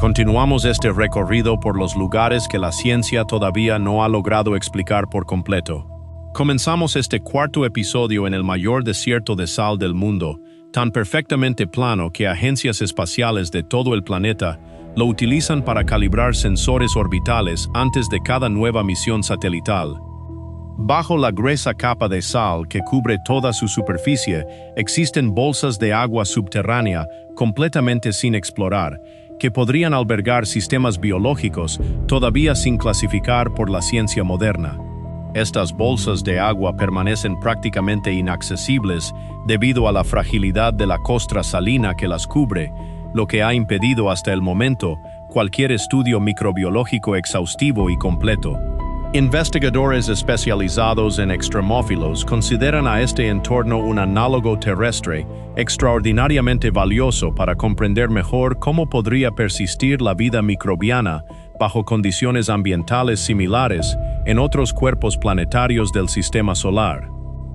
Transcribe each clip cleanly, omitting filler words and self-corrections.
Continuamos este recorrido por los lugares que la ciencia todavía no ha logrado explicar por completo. Comenzamos este cuarto episodio en el mayor desierto de sal del mundo, tan perfectamente plano que agencias espaciales de todo el planeta lo utilizan para calibrar sensores orbitales antes de cada nueva misión satelital. Bajo la gruesa capa de sal que cubre toda su superficie, existen bolsas de agua subterránea completamente sin explorar, que podrían albergar sistemas biológicos todavía sin clasificar por la ciencia moderna. Estas bolsas de agua permanecen prácticamente inaccesibles debido a la fragilidad de la costra salina que las cubre, lo que ha impedido hasta el momento cualquier estudio microbiológico exhaustivo y completo. Investigadores especializados en extremófilos consideran a este entorno un análogo terrestre extraordinariamente valioso para comprender mejor cómo podría persistir la vida microbiana bajo condiciones ambientales similares en otros cuerpos planetarios del sistema solar.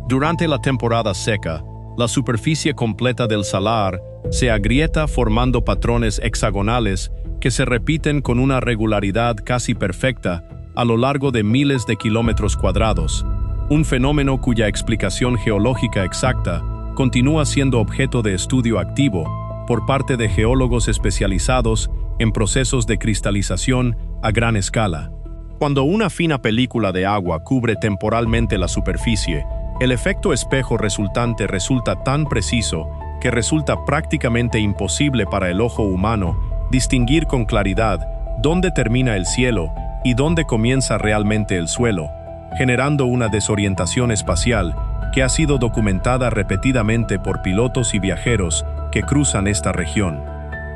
Durante la temporada seca, la superficie completa del salar se agrieta formando patrones hexagonales que se repiten con una regularidad casi perfecta a lo largo de miles de kilómetros cuadrados, un fenómeno cuya explicación geológica exacta continúa siendo objeto de estudio activo por parte de geólogos especializados en procesos de cristalización a gran escala. Cuando una fina película de agua cubre temporalmente la superficie, el efecto espejo resultante resulta tan preciso que resulta prácticamente imposible para el ojo humano distinguir con claridad dónde termina el cielo y dónde comienza realmente el suelo, generando una desorientación espacial que ha sido documentada repetidamente por pilotos y viajeros que cruzan esta región.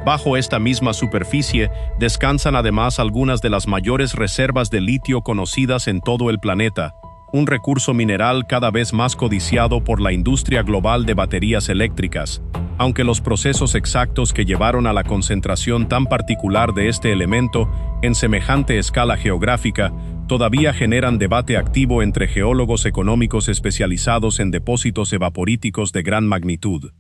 Bajo esta misma superficie descansan además algunas de las mayores reservas de litio conocidas en todo el planeta, un recurso mineral cada vez más codiciado por la industria global de baterías eléctricas, aunque los procesos exactos que llevaron a la concentración tan particular de este elemento en semejante escala geográfica todavía generan debate activo entre geólogos económicos especializados en depósitos evaporíticos de gran magnitud.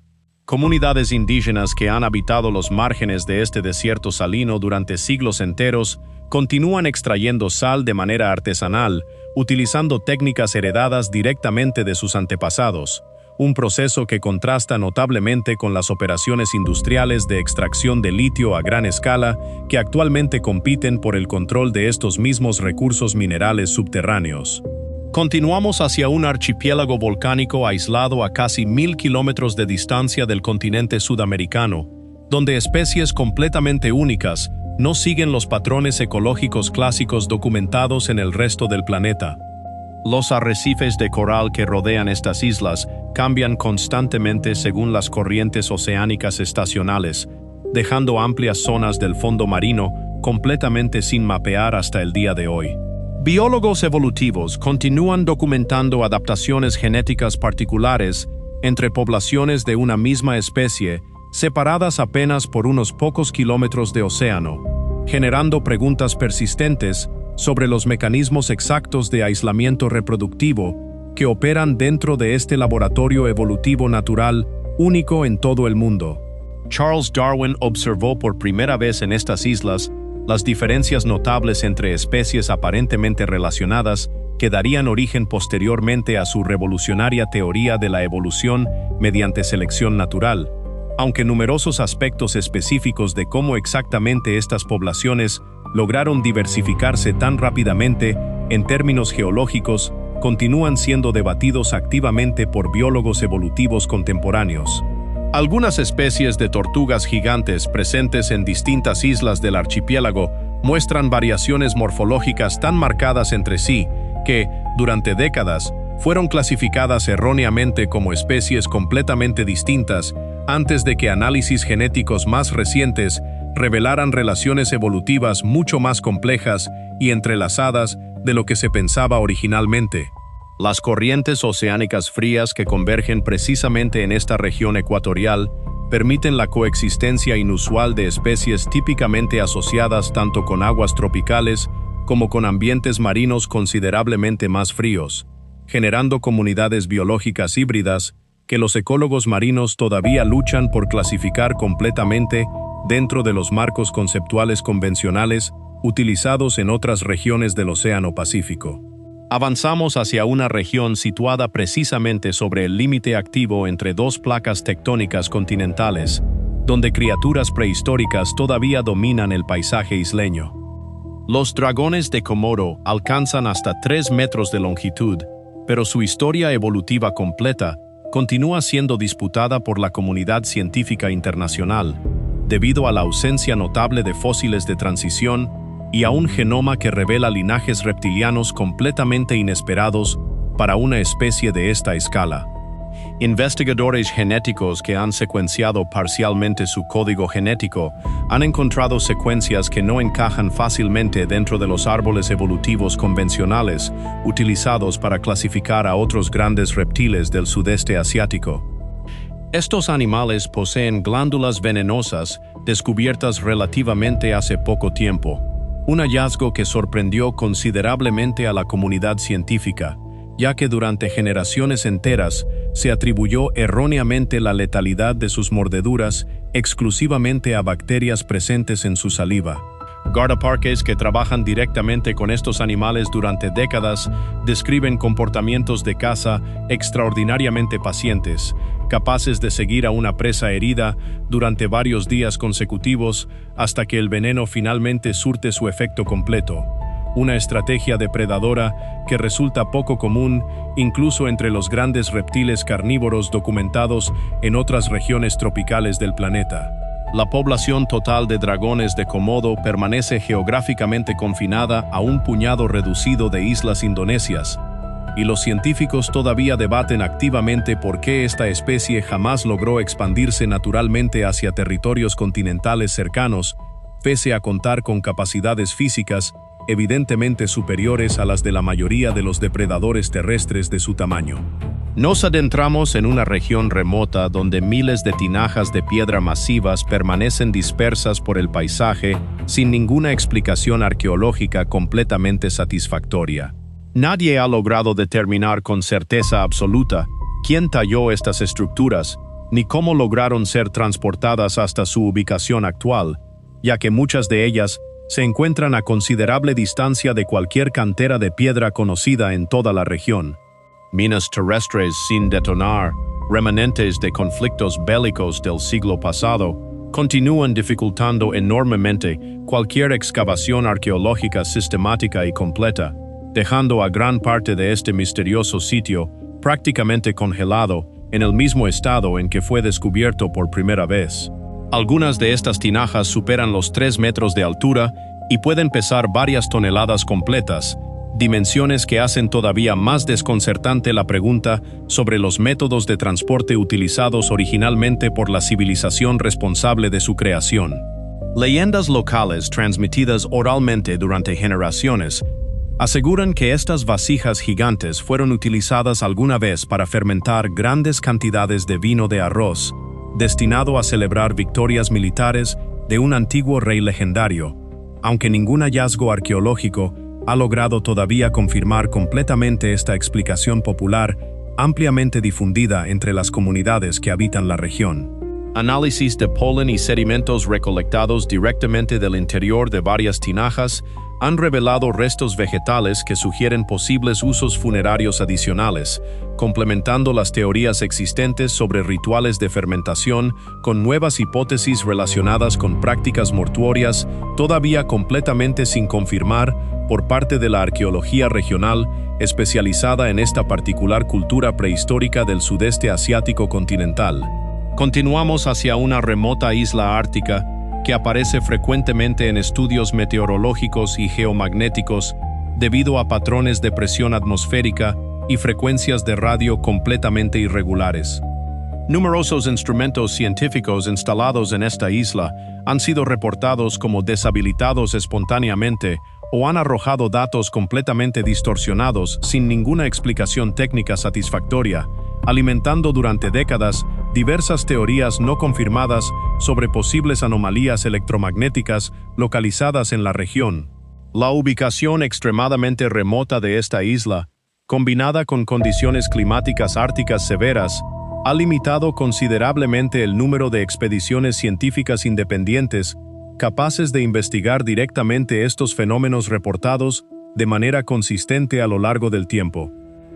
Comunidades indígenas que han habitado los márgenes de este desierto salino durante siglos enteros continúan extrayendo sal de manera artesanal, utilizando técnicas heredadas directamente de sus antepasados, un proceso que contrasta notablemente con las operaciones industriales de extracción de litio a gran escala que actualmente compiten por el control de estos mismos recursos minerales subterráneos. Continuamos hacia un archipiélago volcánico aislado a casi 1000 kilómetros de distancia del continente sudamericano, donde especies completamente únicas no siguen los patrones ecológicos clásicos documentados en el resto del planeta. Los arrecifes de coral que rodean estas islas cambian constantemente según las corrientes oceánicas estacionales, dejando amplias zonas del fondo marino completamente sin mapear hasta el día de hoy. Biólogos evolutivos continúan documentando adaptaciones genéticas particulares entre poblaciones de una misma especie, separadas apenas por unos pocos kilómetros de océano, generando preguntas persistentes sobre los mecanismos exactos de aislamiento reproductivo que operan dentro de este laboratorio evolutivo natural único en todo el mundo. Charles Darwin observó por primera vez en estas islas las diferencias notables entre especies aparentemente relacionadas que darían origen posteriormente a su revolucionaria teoría de la evolución mediante selección natural, aunque numerosos aspectos específicos de cómo exactamente estas poblaciones lograron diversificarse tan rápidamente en términos geológicos continúan siendo debatidos activamente por biólogos evolutivos contemporáneos. Algunas especies de tortugas gigantes presentes en distintas islas del archipiélago muestran variaciones morfológicas tan marcadas entre sí que, durante décadas, fueron clasificadas erróneamente como especies completamente distintas antes de que análisis genéticos más recientes revelaran relaciones evolutivas mucho más complejas y entrelazadas de lo que se pensaba originalmente. Las corrientes oceánicas frías que convergen precisamente en esta región ecuatorial permiten la coexistencia inusual de especies típicamente asociadas tanto con aguas tropicales como con ambientes marinos considerablemente más fríos, generando comunidades biológicas híbridas que los ecólogos marinos todavía luchan por clasificar completamente dentro de los marcos conceptuales convencionales utilizados en otras regiones del Océano Pacífico. Avanzamos hacia una región situada precisamente sobre el límite activo entre dos placas tectónicas continentales, donde criaturas prehistóricas todavía dominan el paisaje isleño. Los dragones de Komodo alcanzan hasta 3 metros de longitud, pero su historia evolutiva completa continúa siendo disputada por la comunidad científica internacional, debido a la ausencia notable de fósiles de transición y a un genoma que revela linajes reptilianos completamente inesperados para una especie de esta escala. Investigadores genéticos que han secuenciado parcialmente su código genético han encontrado secuencias que no encajan fácilmente dentro de los árboles evolutivos convencionales utilizados para clasificar a otros grandes reptiles del sudeste asiático. Estos animales poseen glándulas venenosas descubiertas relativamente hace poco tiempo, un hallazgo que sorprendió considerablemente a la comunidad científica, ya que durante generaciones enteras se atribuyó erróneamente la letalidad de sus mordeduras exclusivamente a bacterias presentes en su saliva. Guardaparques que trabajan directamente con estos animales durante décadas describen comportamientos de caza extraordinariamente pacientes, capaces de seguir a una presa herida durante varios días consecutivos hasta que el veneno finalmente surte su efecto completo. Una estrategia depredadora que resulta poco común incluso entre los grandes reptiles carnívoros documentados en otras regiones tropicales del planeta. La población total de dragones de Komodo permanece geográficamente confinada a un puñado reducido de islas indonesias, y los científicos todavía debaten activamente por qué esta especie jamás logró expandirse naturalmente hacia territorios continentales cercanos, pese a contar con capacidades físicas evidentemente superiores a las de la mayoría de los depredadores terrestres de su tamaño. Nos adentramos en una región remota donde miles de tinajas de piedra masivas permanecen dispersas por el paisaje sin ninguna explicación arqueológica completamente satisfactoria. Nadie ha logrado determinar con certeza absoluta quién talló estas estructuras, ni cómo lograron ser transportadas hasta su ubicación actual, ya que muchas de ellas se encuentran a considerable distancia de cualquier cantera de piedra conocida en toda la región. Minas terrestres sin detonar, remanentes de conflictos bélicos del siglo pasado, continúan dificultando enormemente cualquier excavación arqueológica sistemática y completa, dejando a gran parte de este misterioso sitio prácticamente congelado en el mismo estado en que fue descubierto por primera vez. Algunas de estas tinajas superan los 3 metros de altura y pueden pesar varias toneladas completas, dimensiones que hacen todavía más desconcertante la pregunta sobre los métodos de transporte utilizados originalmente por la civilización responsable de su creación. Leyendas locales transmitidas oralmente durante generaciones aseguran que estas vasijas gigantes fueron utilizadas alguna vez para fermentar grandes cantidades de vino de arroz, destinado a celebrar victorias militares de un antiguo rey legendario, aunque ningún hallazgo arqueológico ha logrado todavía confirmar completamente esta explicación popular ampliamente difundida entre las comunidades que habitan la región. Análisis de polen y sedimentos recolectados directamente del interior de varias tinajas han revelado restos vegetales que sugieren posibles usos funerarios adicionales, complementando las teorías existentes sobre rituales de fermentación con nuevas hipótesis relacionadas con prácticas mortuorias todavía completamente sin confirmar por parte de la arqueología regional especializada en esta particular cultura prehistórica del sudeste asiático continental. Continuamos hacia una remota isla ártica que aparece frecuentemente en estudios meteorológicos y geomagnéticos debido a patrones de presión atmosférica y frecuencias de radio completamente irregulares. Numerosos instrumentos científicos instalados en esta isla han sido reportados como deshabilitados espontáneamente o han arrojado datos completamente distorsionados sin ninguna explicación técnica satisfactoria, alimentando durante décadas diversas teorías no confirmadas sobre posibles anomalías electromagnéticas localizadas en la región. La ubicación extremadamente remota de esta isla, combinada con condiciones climáticas árticas severas, ha limitado considerablemente el número de expediciones científicas independientes capaces de investigar directamente estos fenómenos reportados de manera consistente a lo largo del tiempo.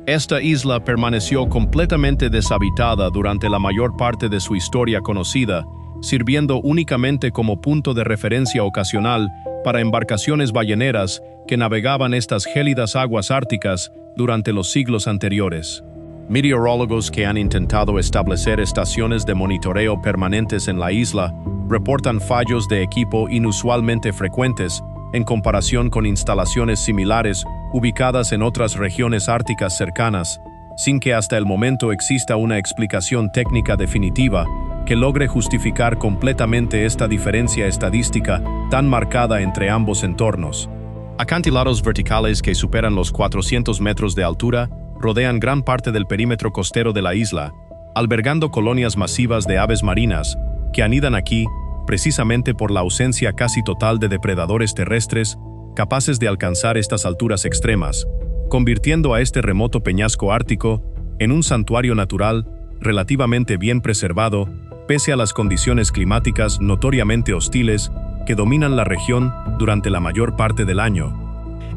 Esta isla permaneció completamente deshabitada durante la mayor parte de su historia conocida, sirviendo únicamente como punto de referencia ocasional para embarcaciones balleneras que navegaban estas gélidas aguas árticas durante los siglos anteriores. Meteorólogos que han intentado establecer estaciones de monitoreo permanentes en la isla reportan fallos de equipo inusualmente frecuentes en comparación con instalaciones similares ubicadas en otras regiones árticas cercanas, sin que hasta el momento exista una explicación técnica definitiva que logre justificar completamente esta diferencia estadística tan marcada entre ambos entornos. Acantilados verticales que superan los 400 metros de altura rodean gran parte del perímetro costero de la isla, albergando colonias masivas de aves marinas que anidan aquí precisamente por la ausencia casi total de depredadores terrestres capaces de alcanzar estas alturas extremas, convirtiendo a este remoto peñasco ártico en un santuario natural relativamente bien preservado pese a las condiciones climáticas notoriamente hostiles que dominan la región durante la mayor parte del año.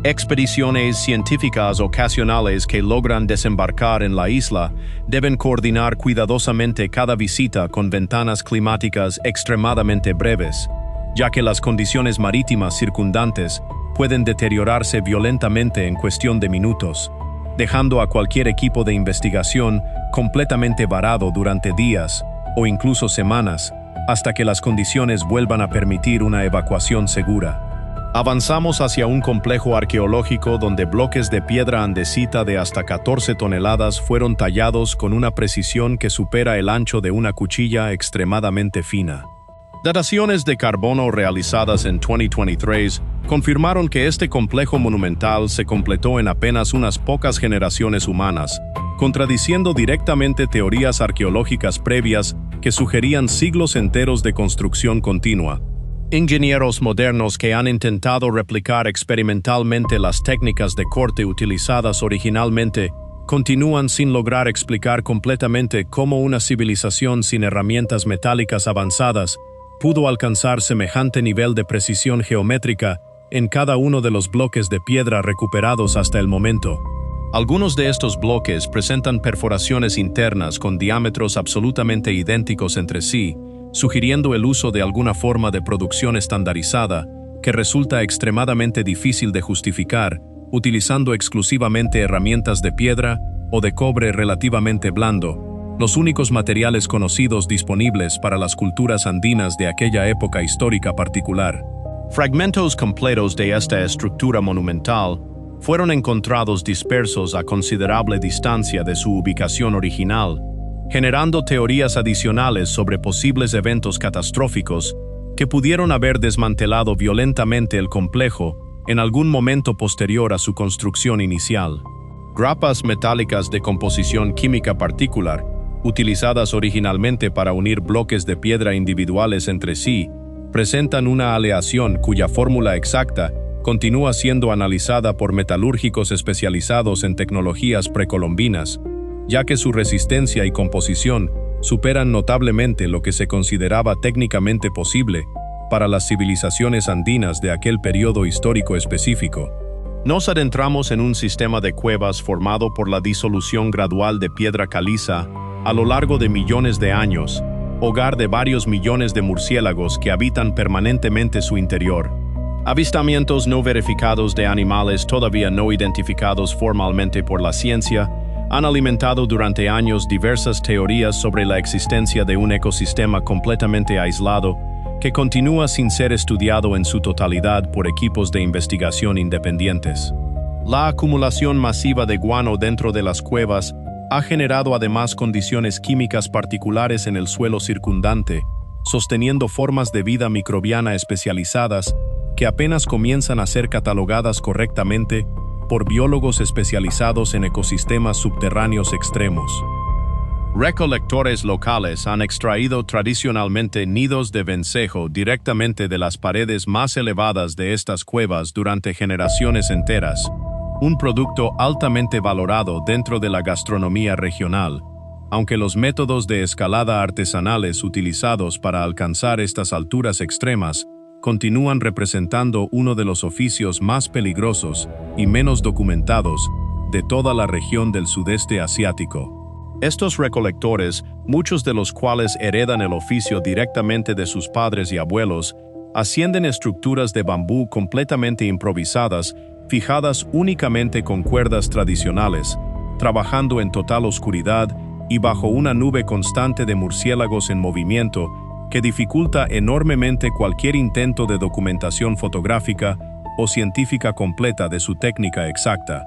Expediciones científicas ocasionales que logran desembarcar en la isla deben coordinar cuidadosamente cada visita con ventanas climáticas extremadamente breves, ya que las condiciones marítimas circundantes pueden deteriorarse violentamente en cuestión de minutos, dejando a cualquier equipo de investigación completamente varado durante días o incluso semanas, hasta que las condiciones vuelvan a permitir una evacuación segura. Avanzamos hacia un complejo arqueológico donde bloques de piedra andesita de hasta 14 toneladas fueron tallados con una precisión que supera el ancho de una cuchilla extremadamente fina. Dataciones de carbono realizadas en 2023 confirmaron que este complejo monumental se completó en apenas unas pocas generaciones humanas, contradiciendo directamente teorías arqueológicas previas que sugerían siglos enteros de construcción continua. Ingenieros modernos que han intentado replicar experimentalmente las técnicas de corte utilizadas originalmente continúan sin lograr explicar completamente cómo una civilización sin herramientas metálicas avanzadas pudo alcanzar semejante nivel de precisión geométrica en cada uno de los bloques de piedra recuperados hasta el momento. Algunos de estos bloques presentan perforaciones internas con diámetros absolutamente idénticos entre sí, sugiriendo el uso de alguna forma de producción estandarizada que resulta extremadamente difícil de justificar utilizando exclusivamente herramientas de piedra o de cobre relativamente blando, los únicos materiales conocidos disponibles para las culturas andinas de aquella época histórica particular. Fragmentos completos de esta estructura monumental fueron encontrados dispersos a considerable distancia de su ubicación original, generando teorías adicionales sobre posibles eventos catastróficos que pudieron haber desmantelado violentamente el complejo en algún momento posterior a su construcción inicial. Grapas metálicas de composición química particular, utilizadas originalmente para unir bloques de piedra individuales entre sí, presentan una aleación cuya fórmula exacta continúa siendo analizada por metalúrgicos especializados en tecnologías precolombinas, ya que su resistencia y composición superan notablemente lo que se consideraba técnicamente posible para las civilizaciones andinas de aquel periodo histórico específico. Nos adentramos en un sistema de cuevas formado por la disolución gradual de piedra caliza a lo largo de millones de años, hogar de varios millones de murciélagos que habitan permanentemente su interior. Avistamientos no verificados de animales todavía no identificados formalmente por la ciencia han alimentado durante años diversas teorías sobre la existencia de un ecosistema completamente aislado que continúa sin ser estudiado en su totalidad por equipos de investigación independientes. La acumulación masiva de guano dentro de las cuevas ha generado además condiciones químicas particulares en el suelo circundante, sosteniendo formas de vida microbiana especializadas que apenas comienzan a ser catalogadas correctamente por biólogos especializados en ecosistemas subterráneos extremos. Recolectores locales han extraído tradicionalmente nidos de vencejo directamente de las paredes más elevadas de estas cuevas durante generaciones enteras, un producto altamente valorado dentro de la gastronomía regional. Aunque los métodos de escalada artesanales utilizados para alcanzar estas alturas extremas continúan representando uno de los oficios más peligrosos y menos documentados de toda la región del sudeste asiático. Estos recolectores, muchos de los cuales heredan el oficio directamente de sus padres y abuelos, ascienden estructuras de bambú completamente improvisadas, fijadas únicamente con cuerdas tradicionales, trabajando en total oscuridad y bajo una nube constante de murciélagos en movimiento que dificulta enormemente cualquier intento de documentación fotográfica o científica completa de su técnica exacta.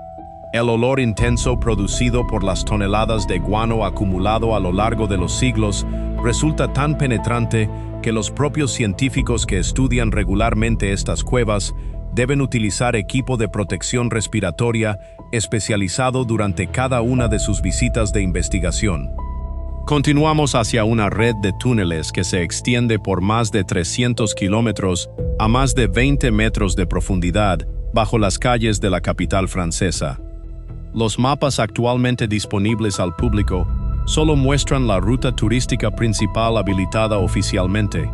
El olor intenso producido por las toneladas de guano acumulado a lo largo de los siglos resulta tan penetrante que los propios científicos que estudian regularmente estas cuevas deben utilizar equipo de protección respiratoria especializado durante cada una de sus visitas de investigación. Continuamos hacia una red de túneles que se extiende por más de 300 kilómetros a más de 20 metros de profundidad bajo las calles de la capital francesa. Los mapas actualmente disponibles al público solo muestran la ruta turística principal habilitada oficialmente,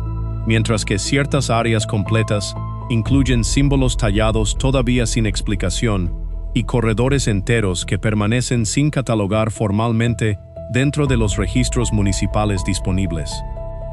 mientras que ciertas áreas completas incluyen símbolos tallados todavía sin explicación y corredores enteros que permanecen sin catalogar formalmente dentro de los registros municipales disponibles.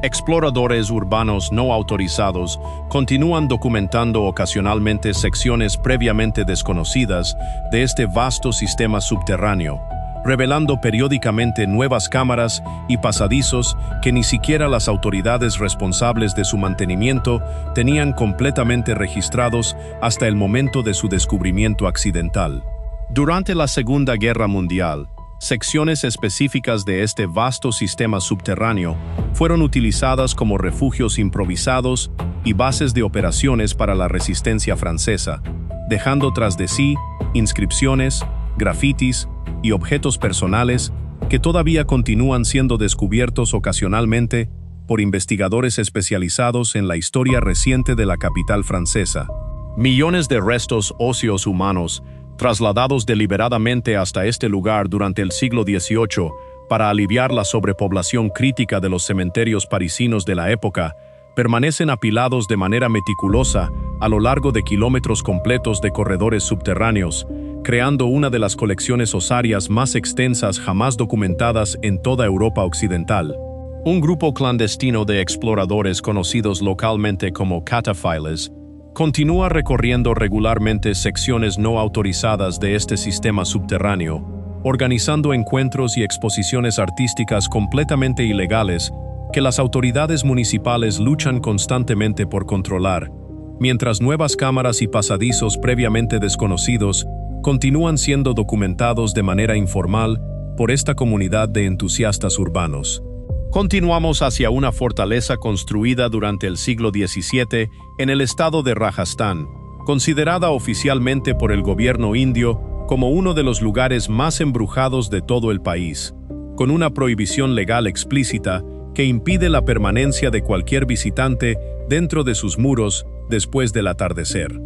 Exploradores urbanos no autorizados continúan documentando ocasionalmente secciones previamente desconocidas de este vasto sistema subterráneo, revelando periódicamente nuevas cámaras y pasadizos que ni siquiera las autoridades responsables de su mantenimiento tenían completamente registrados hasta el momento de su descubrimiento accidental. Durante la Segunda Guerra Mundial, secciones específicas de este vasto sistema subterráneo fueron utilizadas como refugios improvisados y bases de operaciones para la resistencia francesa, dejando tras de sí inscripciones, grafitis y objetos personales que todavía continúan siendo descubiertos ocasionalmente por investigadores especializados en la historia reciente de la capital francesa. Millones de restos óseos humanos trasladados deliberadamente hasta este lugar durante el siglo XVIII para aliviar la sobrepoblación crítica de los cementerios parisinos de la época, permanecen apilados de manera meticulosa a lo largo de kilómetros completos de corredores subterráneos, creando una de las colecciones osarias más extensas jamás documentadas en toda Europa occidental. Un grupo clandestino de exploradores conocidos localmente como cataphiles continúa recorriendo regularmente secciones no autorizadas de este sistema subterráneo, organizando encuentros y exposiciones artísticas completamente ilegales que las autoridades municipales luchan constantemente por controlar, mientras nuevas cámaras y pasadizos previamente desconocidos continúan siendo documentados de manera informal por esta comunidad de entusiastas urbanos. Continuamos hacia una fortaleza construida durante el siglo XVII en el estado de Rajastán, considerada oficialmente por el gobierno indio como uno de los lugares más embrujados de todo el país, con una prohibición legal explícita que impide la permanencia de cualquier visitante dentro de sus muros después del atardecer.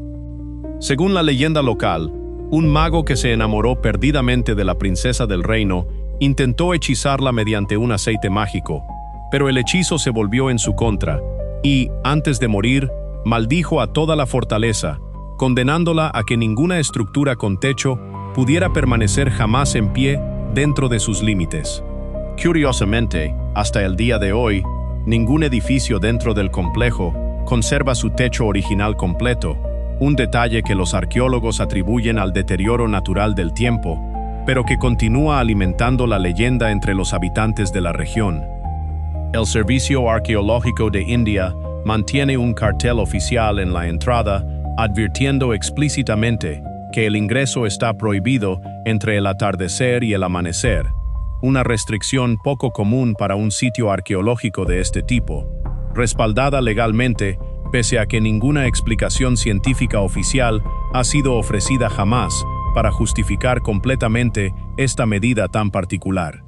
Según la leyenda local, un mago que se enamoró perdidamente de la princesa del reino intentó hechizarla mediante un aceite mágico, pero el hechizo se volvió en su contra y, antes de morir, maldijo a toda la fortaleza, condenándola a que ninguna estructura con techo pudiera permanecer jamás en pie dentro de sus límites. Curiosamente, hasta el día de hoy, ningún edificio dentro del complejo conserva su techo original completo, un detalle que los arqueólogos atribuyen al deterioro natural del tiempo, pero que continúa alimentando la leyenda entre los habitantes de la región. El Servicio Arqueológico de India mantiene un cartel oficial en la entrada advirtiendo explícitamente que el ingreso está prohibido entre el atardecer y el amanecer, una restricción poco común para un sitio arqueológico de este tipo, respaldada legalmente pese a que ninguna explicación científica oficial ha sido ofrecida jamás para justificar completamente esta medida tan particular.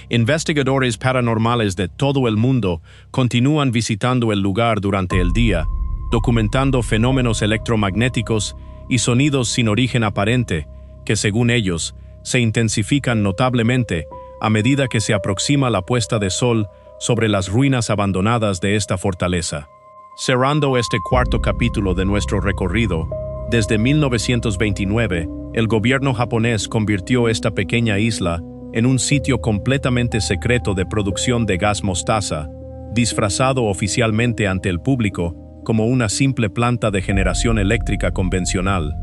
Investigadores paranormales de todo el mundo continúan visitando el lugar durante el día, documentando fenómenos electromagnéticos y sonidos sin origen aparente que, según ellos, se intensifican notablemente a medida que se aproxima la puesta de sol sobre las ruinas abandonadas de esta fortaleza. Cerrando este cuarto capítulo de nuestro recorrido, desde 1929, el gobierno japonés convirtió esta pequeña isla en un sitio completamente secreto de producción de gas mostaza, disfrazado oficialmente ante el público como una simple planta de generación eléctrica convencional.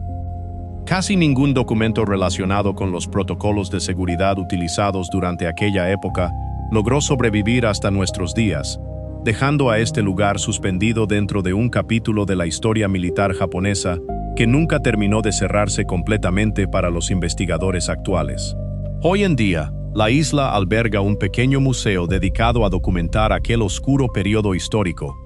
Casi ningún documento relacionado con los protocolos de seguridad utilizados durante aquella época logró sobrevivir hasta nuestros días, dejando a este lugar suspendido dentro de un capítulo de la historia militar japonesa que nunca terminó de cerrarse completamente para los investigadores actuales. Hoy en día, la isla alberga un pequeño museo dedicado a documentar aquel oscuro periodo histórico,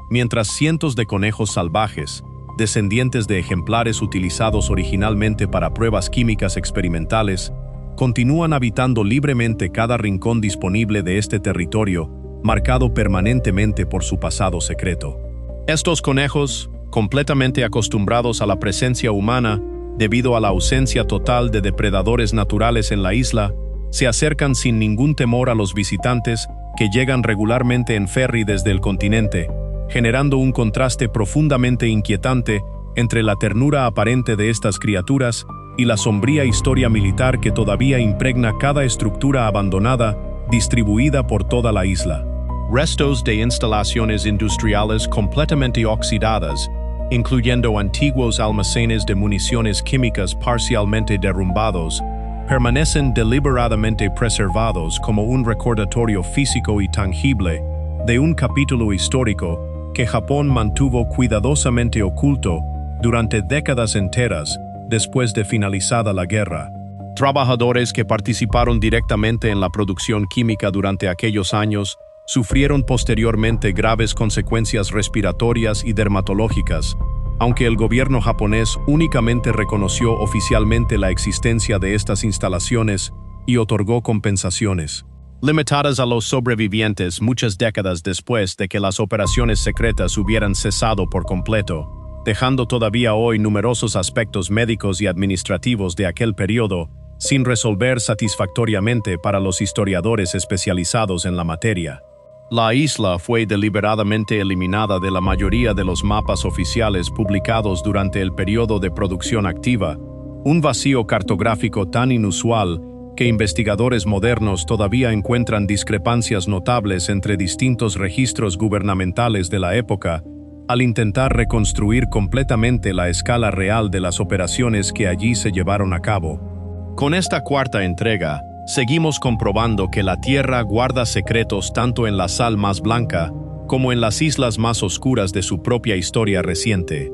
mientras cientos de conejos salvajes, descendientes de ejemplares utilizados originalmente para pruebas químicas experimentales, continúan habitando libremente cada rincón disponible de este territorio, marcado permanentemente por su pasado secreto. Estos conejos, completamente acostumbrados a la presencia humana debido a la ausencia total de depredadores naturales en la isla, se acercan sin ningún temor a los visitantes que llegan regularmente en ferry desde el continente, generando un contraste profundamente inquietante entre la ternura aparente de estas criaturas y la sombría historia militar que todavía impregna cada estructura abandonada distribuida por toda la isla. Restos de instalaciones industriales completamente oxidadas, incluyendo antiguos almacenes de municiones químicas parcialmente derrumbados, permanecen deliberadamente preservados como un recordatorio físico y tangible de un capítulo histórico que Japón mantuvo cuidadosamente oculto durante décadas enteras después de finalizada la guerra. Trabajadores que participaron directamente en la producción química durante aquellos años sufrieron posteriormente graves consecuencias respiratorias y dermatológicas, aunque el gobierno japonés únicamente reconoció oficialmente la existencia de estas instalaciones y otorgó compensaciones limitadas a los sobrevivientes muchas décadas después de que las operaciones secretas hubieran cesado por completo, dejando todavía hoy numerosos aspectos médicos y administrativos de aquel periodo sin resolver satisfactoriamente para los historiadores especializados en la materia. La isla fue deliberadamente eliminada de la mayoría de los mapas oficiales publicados durante el periodo de producción activa, un vacío cartográfico tan inusual que investigadores modernos todavía encuentran discrepancias notables entre distintos registros gubernamentales de la época al intentar reconstruir completamente la escala real de las operaciones que allí se llevaron a cabo. Con esta cuarta entrega, seguimos comprobando que la Tierra guarda secretos tanto en la sal más blanca como en las islas más oscuras de su propia historia reciente.